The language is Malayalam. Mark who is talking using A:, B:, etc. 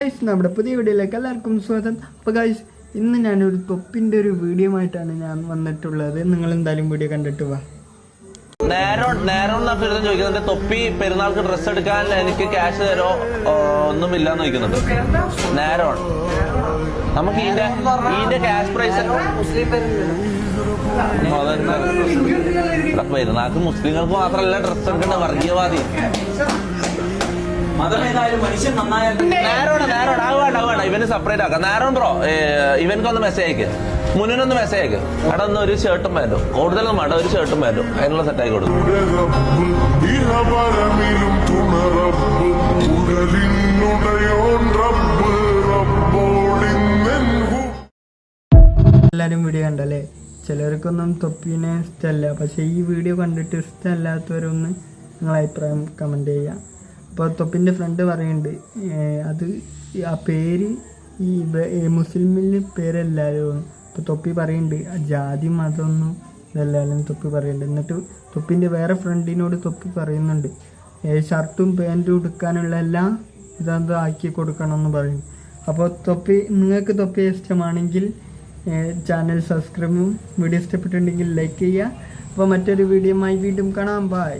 A: നമ്മുടെ പുതിയ വീഡിയോയിലേക്ക് എല്ലാവർക്കും സ്വാഗതം. അപ്പോൾ ഗൈസ്, ഇന്ന് ഞാനൊരു തൊപ്പിൻ്റെ ഒരു വീഡിയോ ആയിട്ടാണ് ഞാൻ വന്നിട്ടുള്ളത്. നിങ്ങൾ എന്തായാലും വീഡിയോ കണ്ടിട്ട് വാ.
B: നേരം ചോദിക്കുന്നുണ്ട്, തൊപ്പി പെരുന്നാൾക്ക് ഡ്രസ്സ് എടുക്കാൻ എനിക്ക് ക്യാഷ് തരോ ഒന്നുമില്ലാന്ന് ചോദിക്കുന്നുണ്ട്. നേരം നമുക്ക് ഇതിന്റെ ക്യാഷ് പ്രൈസ് പെരുന്നാൾക്ക് മുസ്ലിങ്ങൾക്ക് മാത്രമല്ല ഡ്രസ്സ് എടുക്കേണ്ട, വർഗീയവാദി ഇവന് സെപ്പറേറ്റ് ആക്കാം. നേരം ബ്രോ, ഇവനക്കൊന്ന് മെസ്സേജ് അയക്ക്, മുന്നിനൊന്ന് മെസ്സേജ് അയക്ക്. അവിടെ ഒന്ന് ഒരു ഷർട്ടും പാൻറ്റും, കൂടുതലൊന്നും വേണ്ട, ഒരു ഷർട്ടും പാൻറ്റും അതിനുള്ള സെറ്റ് ആക്കി കൊടുക്കും.
A: എല്ലാവരും വീഡിയോ കണ്ടല്ലേ? ചിലർക്കൊന്നും തൊപ്പീനെ ഇഷ്ടമല്ല, പക്ഷെ ഈ വീഡിയോ കണ്ടിട്ട് ഇഷ്ടമല്ലാത്തവരൊന്ന് നിങ്ങളെ അഭിപ്രായം കമൻറ്റ് ചെയ്യുക. അപ്പോൾ തൊപ്പിൻ്റെ ഫ്രണ്ട് പറയുന്നുണ്ട്, അത് ആ പേര് ഈ മുസ്ലിമിൻ്റെ പേരല്ലാലോ. അപ്പോൾ തൊപ്പി പറയുന്നുണ്ട് ജാതി മതമൊന്നും ഇതല്ലാലും തൊപ്പി പറയുന്നുണ്ട്. എന്നിട്ട് തൊപ്പിൻ്റെ വേറെ ഫ്രണ്ടിനോട് തൊപ്പി പറയുന്നുണ്ട് ഷർട്ടും പാൻറ്റും എടുക്കാനുള്ള എല്ലാം ഇതെന്തോ ആക്കി കൊടുക്കണമെന്ന് പറയുന്നു. അപ്പോൾ നിങ്ങൾക്ക് തൊപ്പി ഇഷ്ടമാണെങ്കിൽ ചാനൽ സബ്സ്ക്രൈബും, വീഡിയോ ഇഷ്ടപ്പെട്ടിട്ടുണ്ടെങ്കിൽ ലൈക്ക് ചെയ്യുക. അപ്പോൾ മറ്റൊരു വീഡിയോയുമായി വീണ്ടും കാണാം. ബൈ.